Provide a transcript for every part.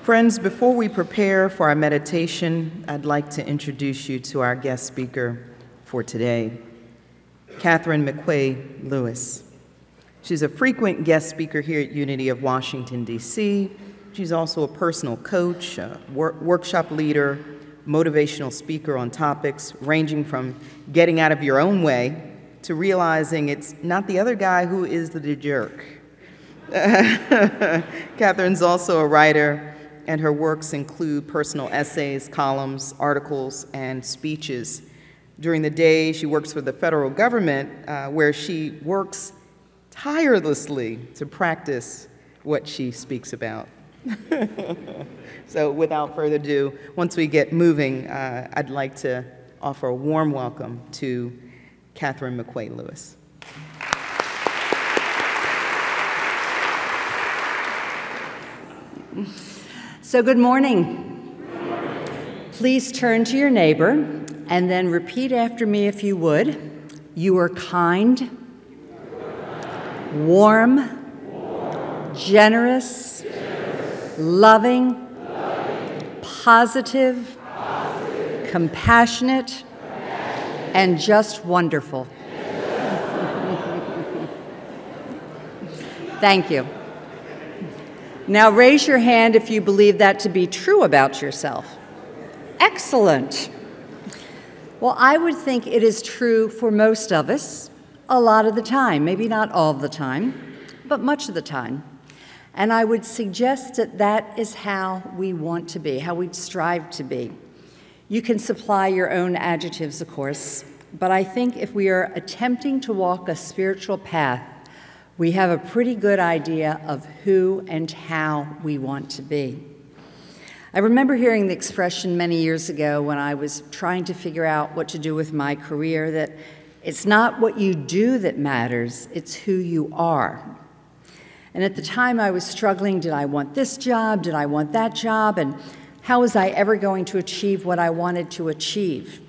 Friends, before we prepare for our meditation, I'd like to introduce you to our guest speaker for today, Katherine McQuay Lewis. She's a frequent guest speaker here at Unity of Washington, D.C. She's also a personal coach, a workshop leader, motivational speaker on topics ranging from getting out of your own way to realizing it's not the other guy who is the jerk. Katherine's also a writer, and her works include personal essays, columns, articles, and speeches. During the day, she works for the federal government, where she works tirelessly to practice what she speaks about. So without further ado, once we get moving, I'd like to offer a warm welcome to Katherine McQuay Lewis. So good morning. Please turn to your neighbor and then repeat after me if you would. You are kind, warm, generous, loving, positive, compassionate, and just wonderful. Thank you. Now raise your hand if you believe that to be true about yourself. Excellent. Well, I would think it is true for most of us a lot of the time, maybe not all the time, but much of the time. And I would suggest that that is how we want to be, how we strive to be. You can supply your own adjectives, of course, but I think if we are attempting to walk a spiritual path, we have a pretty good idea of who and how we want to be. I remember hearing the expression many years ago when I was trying to figure out what to do with my career, that it's not what you do that matters, it's who you are. And at the time I was struggling, did I want this job, did I want that job, and how was I ever going to achieve what I wanted to achieve?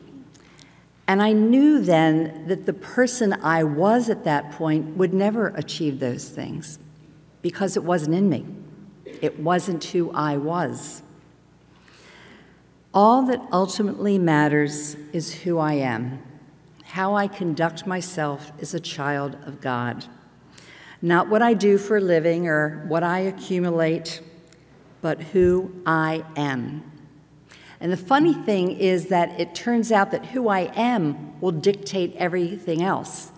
And I knew then that the person I was at that point would never achieve those things because it wasn't in me. It wasn't who I was. All that ultimately matters is who I am, how I conduct myself as a child of God. Not what I do for a living or what I accumulate, but who I am. And the funny thing is that it turns out that who I am will dictate everything else.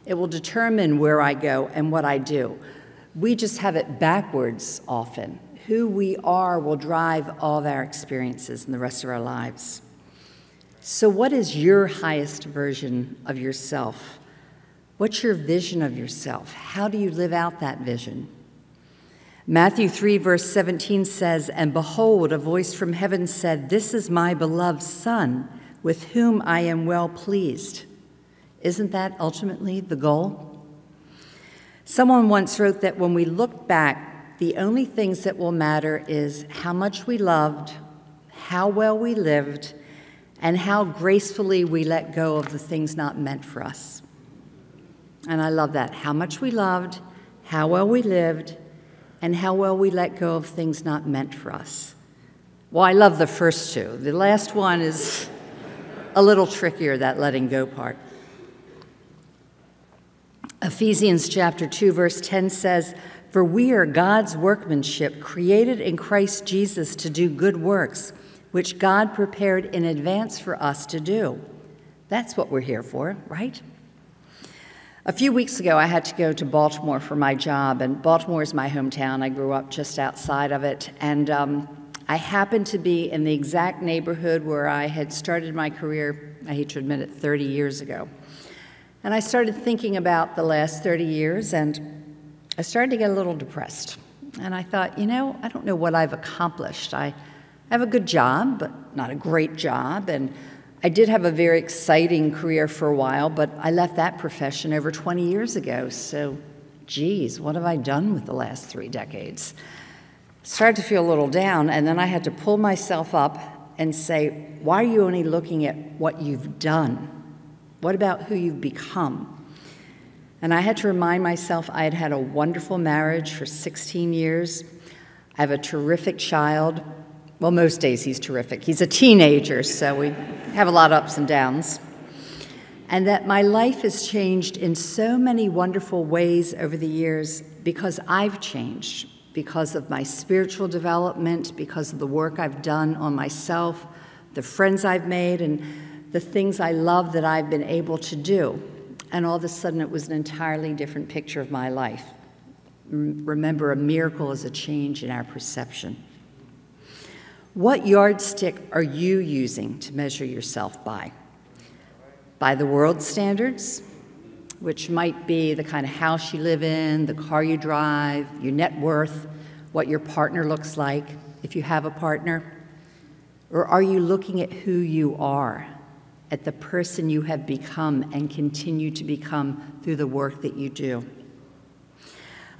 It will determine where I go and what I do. We just have it backwards often. Who we are will drive all of our experiences in the rest of our lives. So what is your highest version of yourself? What's your vision of yourself? How do you live out that vision? Matthew 3, verse 17 says, "And behold, a voice from heaven said, 'This is my beloved Son, with whom I am well pleased.'" Isn't that ultimately the goal? Someone once wrote that when we look back, the only things that will matter is how much we loved, how well we lived, and how gracefully we let go of the things not meant for us. And I love that. How much we loved, how well we lived, and how well we let go of things not meant for us. Well, I love the first two. The last one is a little trickier, that letting go part. Ephesians chapter 2, verse 10 says, "For we are God's workmanship, created in Christ Jesus to do good works, which God prepared in advance for us to do." That's what we're here for, right? A few weeks ago, I had to go to Baltimore for my job, and Baltimore is my hometown. I grew up just outside of it, and I happened to be in the exact neighborhood where I had started my career, I hate to admit it, 30 years ago. And I started thinking about the last 30 years, and I started to get a little depressed. And I thought, you know, I don't know what I've accomplished. I have a good job, but not a great job, and I did have a very exciting career for a while, but I left that profession over 20 years ago. So, geez, what have I done with the last 3 decades? Started to feel a little down, and then I had to pull myself up and say, why are you only looking at what you've done? What about who you've become? And I had to remind myself I had had a wonderful marriage for 16 years. I have a terrific child. Well, most days he's terrific. He's a teenager, so we have a lot of ups and downs. And that my life has changed in so many wonderful ways over the years because I've changed, because of my spiritual development, because of the work I've done on myself, the friends I've made, and the things I love that I've been able to do. And all of a sudden, it was an entirely different picture of my life. Remember, a miracle is a change in our perception. What yardstick are you using to measure yourself by? By the world's standards, which might be the kind of house you live in, the car you drive, your net worth, what your partner looks like, if you have a partner? Or are you looking at who you are, at the person you have become and continue to become through the work that you do?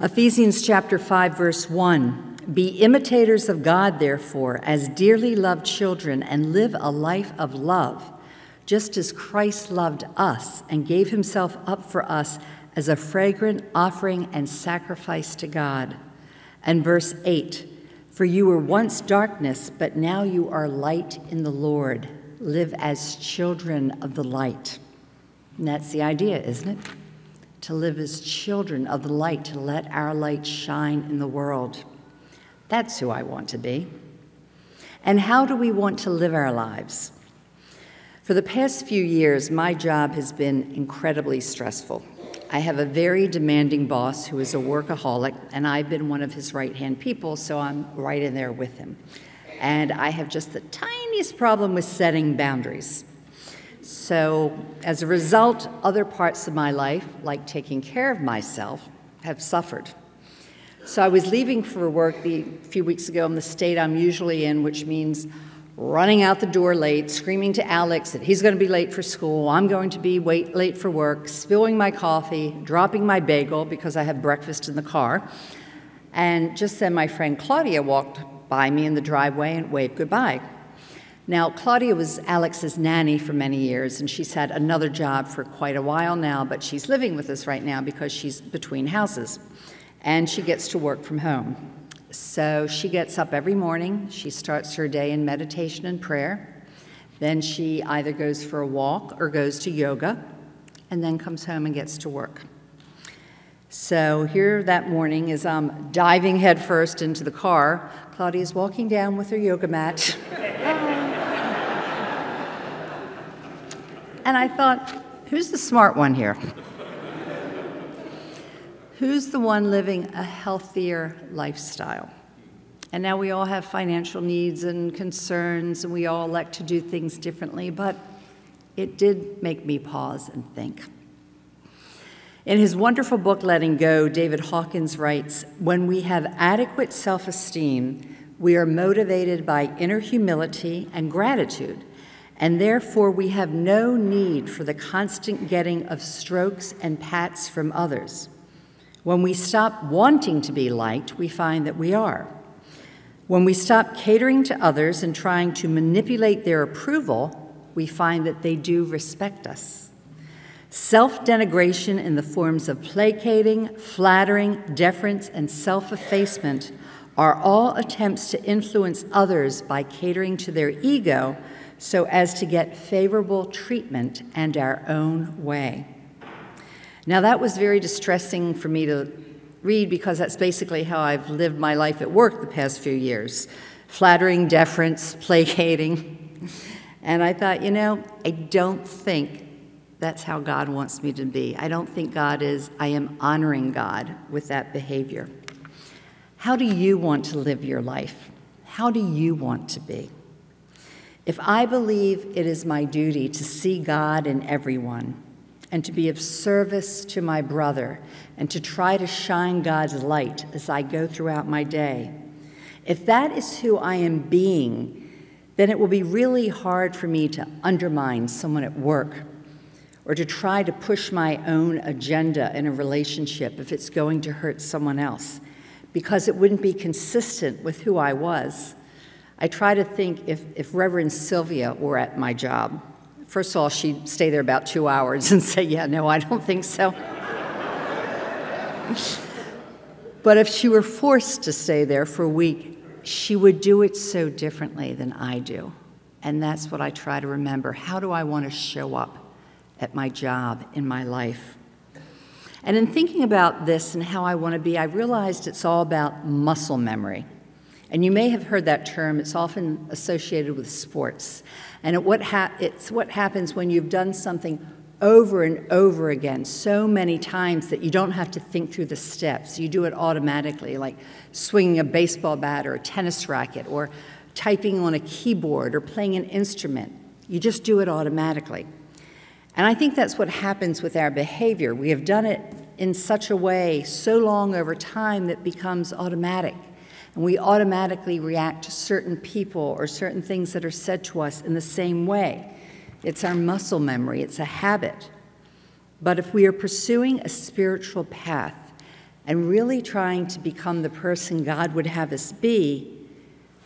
Ephesians chapter 5, verse 1, "Be imitators of God, therefore, as dearly loved children, and live a life of love, just as Christ loved us and gave himself up for us as a fragrant offering and sacrifice to God." And verse 8, "For you were once darkness, but now you are light in the Lord. Live as children of the light." And that's the idea, isn't it? To live as children of the light, to let our light shine in the world. That's who I want to be. And how do we want to live our lives? For the past few years, my job has been incredibly stressful. I have a very demanding boss who is a workaholic, and I've been one of his right-hand people, so I'm right in there with him. And I have just the tiniest problem with setting boundaries. So as a result, other parts of my life, like taking care of myself, have suffered. So I was leaving for work a few weeks ago in the state I'm usually in, which means running out the door late, screaming to Alex that he's going to be late for school, I'm going to be late for work, spilling my coffee, dropping my bagel because I had breakfast in the car. And just then my friend Claudia walked by me in the driveway and waved goodbye. Now, Claudia was Alex's nanny for many years, and she's had another job for quite a while now, but she's living with us right now because she's between houses, and she gets to work from home. So she gets up every morning, she starts her day in meditation and prayer, then she either goes for a walk or goes to yoga, and then comes home and gets to work. So here that morning, as I'm diving headfirst into the car, Claudia's walking down with her yoga mat. And I thought, who's the smart one here? Who's the one living a healthier lifestyle? And now we all have financial needs and concerns, and we all elect to do things differently, but it did make me pause and think. In his wonderful book, Letting Go, David Hawkins writes, "When we have adequate self-esteem, we are motivated by inner humility and gratitude, and therefore we have no need for the constant getting of strokes and pats from others. When we stop wanting to be liked, we find that we are. When we stop catering to others and trying to manipulate their approval, we find that they do respect us. Self-denigration in the forms of placating, flattering, deference, and self-effacement are all attempts to influence others by catering to their ego so as to get favorable treatment and our own way." Now, that was very distressing for me to read because that's basically how I've lived my life at work the past few years. Flattering, deference, placating. And I thought, you know, I don't think that's how God wants me to be. I don't think I am honoring God with that behavior. How do you want to live your life? How do you want to be? If I believe it is my duty to see God in everyone and to be of service to my brother and to try to shine God's light as I go throughout my day, if that is who I am being, then it will be really hard for me to undermine someone at work or to try to push my own agenda in a relationship if it's going to hurt someone else, because it wouldn't be consistent with who I was. I try to think if Reverend Sylvia were at my job, first of all, she'd stay there about 2 hours and say, yeah, no, I don't think so. But if she were forced to stay there for a week, she would do it so differently than I do. And that's what I try to remember. How do I want to show up at my job, in my life? And in thinking about this and how I want to be, I realized it's all about muscle memory. And you may have heard that term. It's often associated with sports. And it's what happens when you've done something over and over again so many times that you don't have to think through the steps. You do it automatically, like swinging a baseball bat or a tennis racket or typing on a keyboard or playing an instrument. You just do it automatically. And I think that's what happens with our behavior. We have done it in such a way so long over time that it becomes automatic. And we automatically react to certain people or certain things that are said to us in the same way. It's our muscle memory. It's a habit. But if we are pursuing a spiritual path and really trying to become the person God would have us be,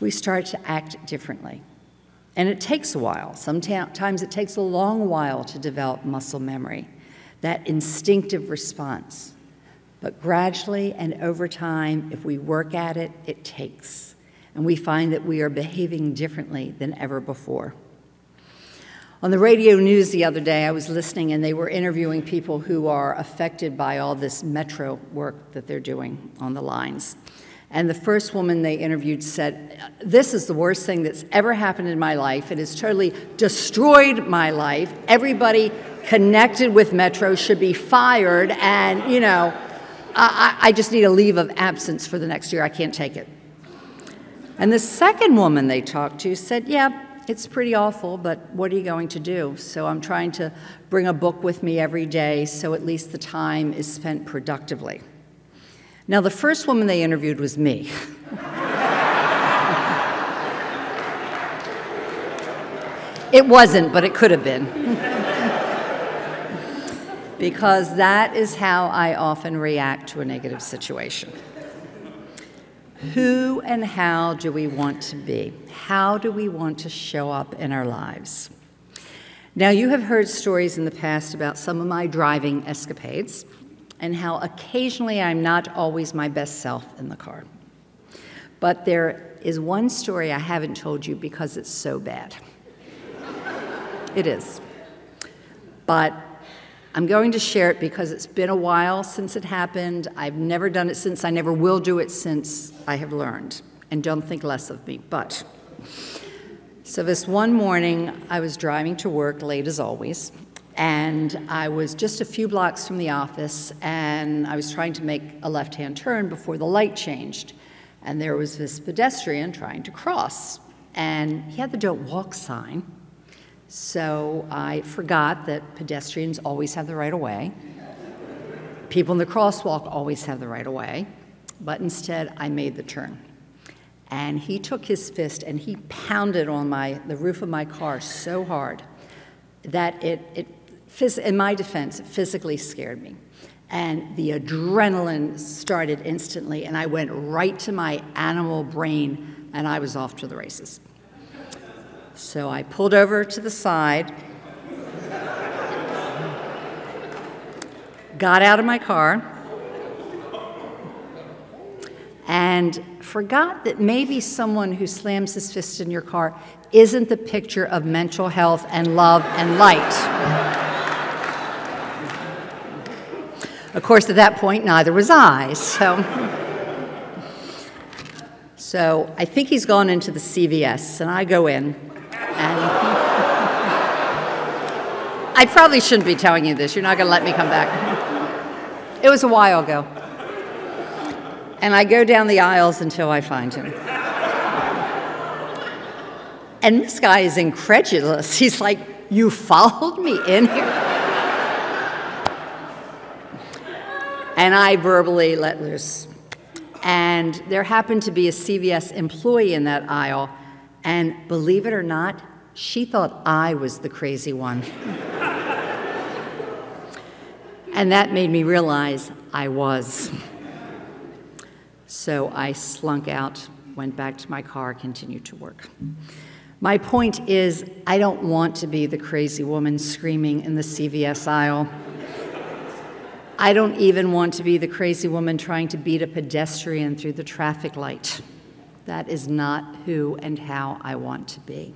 we start to act differently. And it takes a while. Sometimes it takes a long while to develop muscle memory, that instinctive response. But gradually and over time, if we work at it, it takes. And we find that we are behaving differently than ever before. On the radio news the other day, I was listening, and they were interviewing people who are affected by all this metro work that they're doing on the lines. And the first woman they interviewed said, "This is the worst thing that's ever happened in my life. It has totally destroyed my life. Everybody connected with Metro should be fired, and, you know, I just need a leave of absence for the next year. I can't take it." And the second woman they talked to said, "Yeah, it's pretty awful, but what are you going to do? So I'm trying to bring a book with me every day so at least the time is spent productively." Now, the first woman they interviewed was me. It wasn't, but it could have been. Because that is how I often react to a negative situation. Who and how do we want to be? How do we want to show up in our lives? Now, you have heard stories in the past about some of my driving escapades and how occasionally I'm not always my best self in the car. But there is one story I haven't told you because it's so bad. It is. But I'm going to share it because it's been a while since it happened. I've never done it since. I never will do it since I have learned. And don't think less of me. But, so this one morning, I was driving to work late as always. And I was just a few blocks from the office, and I was trying to make a left-hand turn before the light changed. And there was this pedestrian trying to cross. And he had the "Don't Walk" sign. So I forgot that pedestrians always have the right of way. People in the crosswalk always have the right of way. But instead, I made the turn. And he took his fist and he pounded on the roof of my car so hard that in my defense, it physically scared me. And the adrenaline started instantly, and I went right to my animal brain, and I was off to the races. So I pulled over to the side, got out of my car, and forgot that maybe someone who slams his fist in your car isn't the picture of mental health and love and light. Of course, at that point, neither was I. So I think he's gone into the CVS, and I go in. And I probably shouldn't be telling you this. You're not going to let me come back. It was a while ago. And I go down the aisles until I find him. And this guy is incredulous. He's like, "You followed me in here?" And I verbally let loose. And there happened to be a CVS employee in that aisle, and believe it or not, she thought I was the crazy one. And that made me realize I was. So I slunk out, went back to my car, continued to work. My point is, I don't want to be the crazy woman screaming in the CVS aisle. I don't even want to be the crazy woman trying to beat a pedestrian through the traffic light. That is not who and how I want to be.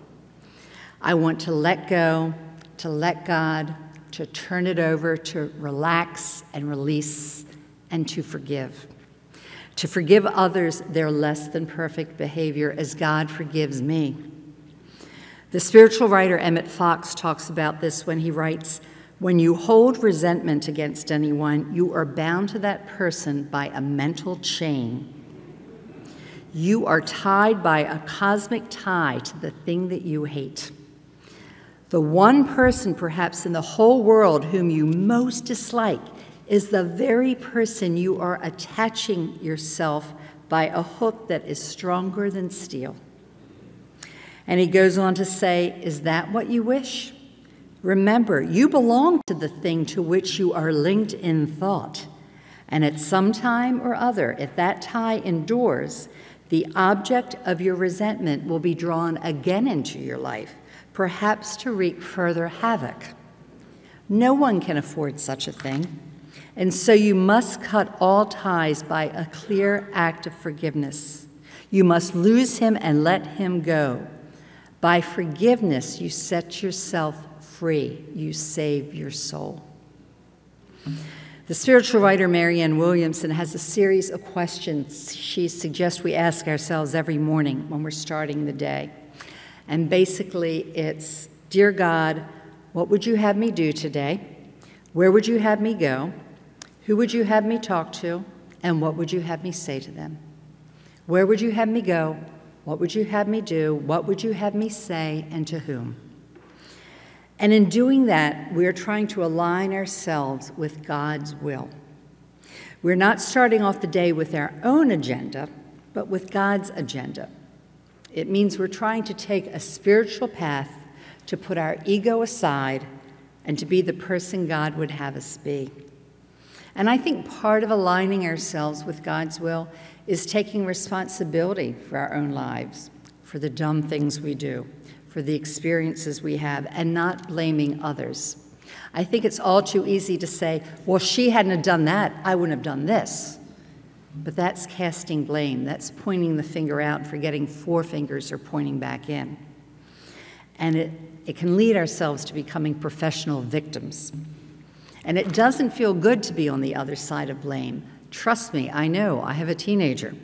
I want to let go, to let God, to turn it over, to relax and release, and to forgive. To forgive others their less than perfect behavior as God forgives me. The spiritual writer Emmett Fox talks about this when he writes, "When you hold resentment against anyone, you are bound to that person by a mental chain. You are tied by a cosmic tie to the thing that you hate. The one person perhaps in the whole world whom you most dislike is the very person you are attaching yourself by a hook that is stronger than steel." And he goes on to say, "Is that what you wish? Remember, you belong to the thing to which you are linked in thought. And at some time or other, if that tie endures, the object of your resentment will be drawn again into your life, perhaps to wreak further havoc. No one can afford such a thing, and so you must cut all ties by a clear act of forgiveness. You must lose him and let him go. By forgiveness, you set yourself free. You save your soul." The spiritual writer Marianne Williamson has a series of questions she suggests we ask ourselves every morning when we're starting the day. And basically, it's, "Dear God, what would you have me do today? Where would you have me go? Who would you have me talk to? And what would you have me say to them? Where would you have me go? What would you have me do? What would you have me say, and to whom?" And in doing that, we're trying to align ourselves with God's will. We're not starting off the day with our own agenda, but with God's agenda. It means we're trying to take a spiritual path to put our ego aside and to be the person God would have us be. And I think part of aligning ourselves with God's will is taking responsibility for our own lives, for the dumb things we do, for the experiences we have, and not blaming others. I think it's all too easy to say, "Well, she hadn't have done that, I wouldn't have done this." But that's casting blame. That's pointing the finger out and forgetting four fingers are pointing back in. And it can lead ourselves to becoming professional victims. And it doesn't feel good to be on the other side of blame. Trust me, I know, I have a teenager,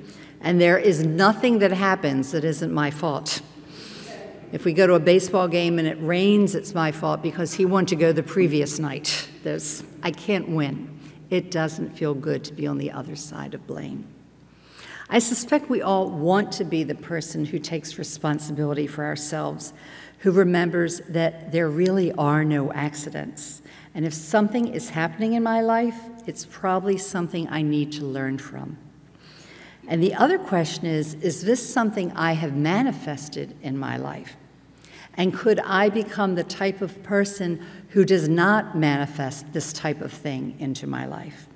and there is nothing that happens that isn't my fault. If we go to a baseball game and it rains, it's my fault because he wanted to go the previous night. I can't win. It doesn't feel good to be on the other side of blame. I suspect we all want to be the person who takes responsibility for ourselves, who remembers that there really are no accidents. And if something is happening in my life, it's probably something I need to learn from. And the other question is this something I have manifested in my life? And could I become the type of person who does not manifest this type of thing into my life?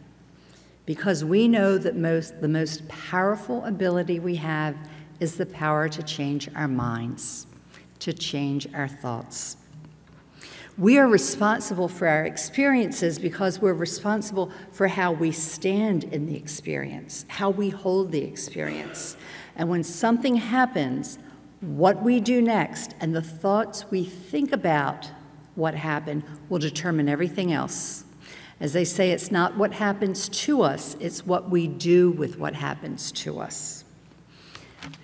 Because we know that the most powerful ability we have is the power to change our minds, to change our thoughts. We are responsible for our experiences because we're responsible for how we stand in the experience, how we hold the experience. And when something happens, what we do next and the thoughts we think about what happened will determine everything else. As they say, it's not what happens to us, it's what we do with what happens to us.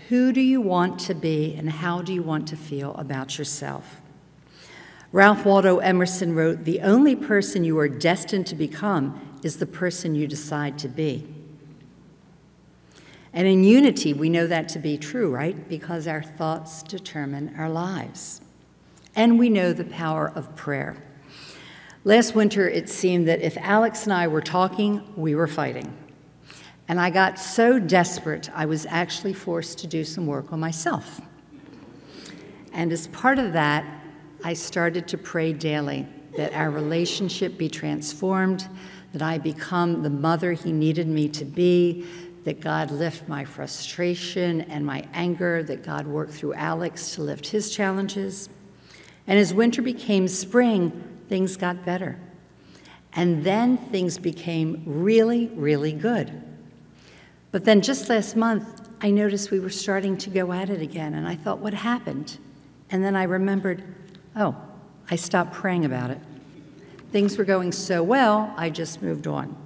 Who do you want to be and how do you want to feel about yourself? Ralph Waldo Emerson wrote, "The only person you are destined to become is the person you decide to be." And in unity, we know that to be true, right? Because our thoughts determine our lives. And we know the power of prayer. Last winter, it seemed that if Alex and I were talking, we were fighting. And I got so desperate, I was actually forced to do some work on myself. And as part of that, I started to pray daily that our relationship be transformed, that I become the mother he needed me to be, that God lift my frustration and my anger, that God work through Alex to lift his challenges. And as winter became spring, things got better. And then things became really, really good. But then just last month, I noticed we were starting to go at it again, and I thought, what happened? And then I remembered, oh, I stopped praying about it. Things were going so well, I just moved on.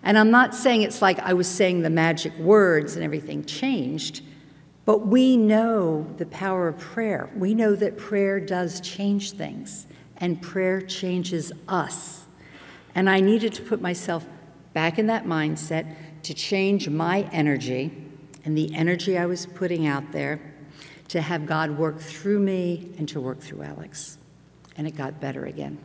And I'm not saying it's like I was saying the magic words and everything changed, but we know the power of prayer. We know that prayer does change things, and prayer changes us. And I needed to put myself back in that mindset to change my energy and the energy I was putting out there to have God work through me and to work through Alex. And it got better again.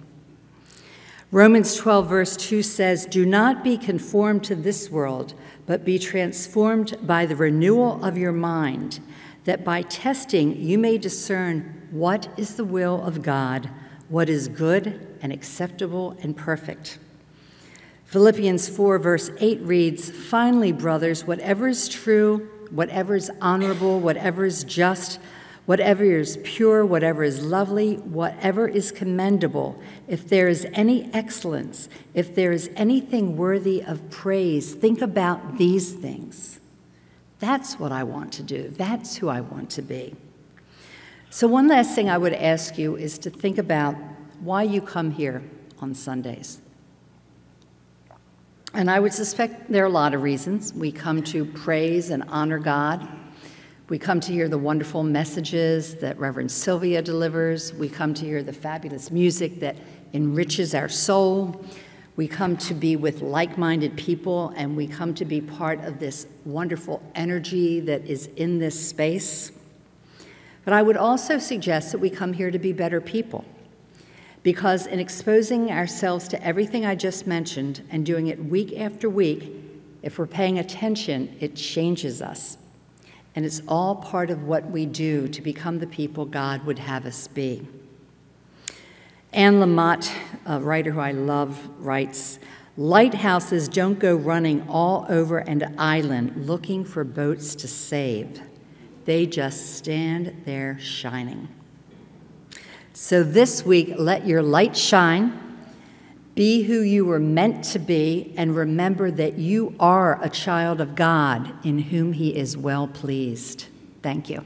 Romans 12, verse 2 says, "Do not be conformed to this world, but be transformed by the renewal of your mind, that by testing you may discern what is the will of God, what is good and acceptable and perfect." Philippians 4, verse 8 reads, "Finally, brothers, whatever is true, whatever is honorable, whatever is just, whatever is pure, whatever is lovely, whatever is commendable, if there is any excellence, if there is anything worthy of praise, think about these things." That's what I want to do. That's who I want to be. So one last thing I would ask you is to think about why you come here on Sundays. And I would suspect there are a lot of reasons. We come to praise and honor God. We come to hear the wonderful messages that Reverend Sylvia delivers. We come to hear the fabulous music that enriches our soul. We come to be with like-minded people, and we come to be part of this wonderful energy that is in this space. But I would also suggest that we come here to be better people, because in exposing ourselves to everything I just mentioned and doing it week after week, if we're paying attention, it changes us. And it's all part of what we do to become the people God would have us be. Anne Lamott, a writer who I love, writes, "Lighthouses don't go running all over an island looking for boats to save. They just stand there shining." So this week, let your light shine, be who you were meant to be, and remember that you are a child of God in whom he is well pleased. Thank you.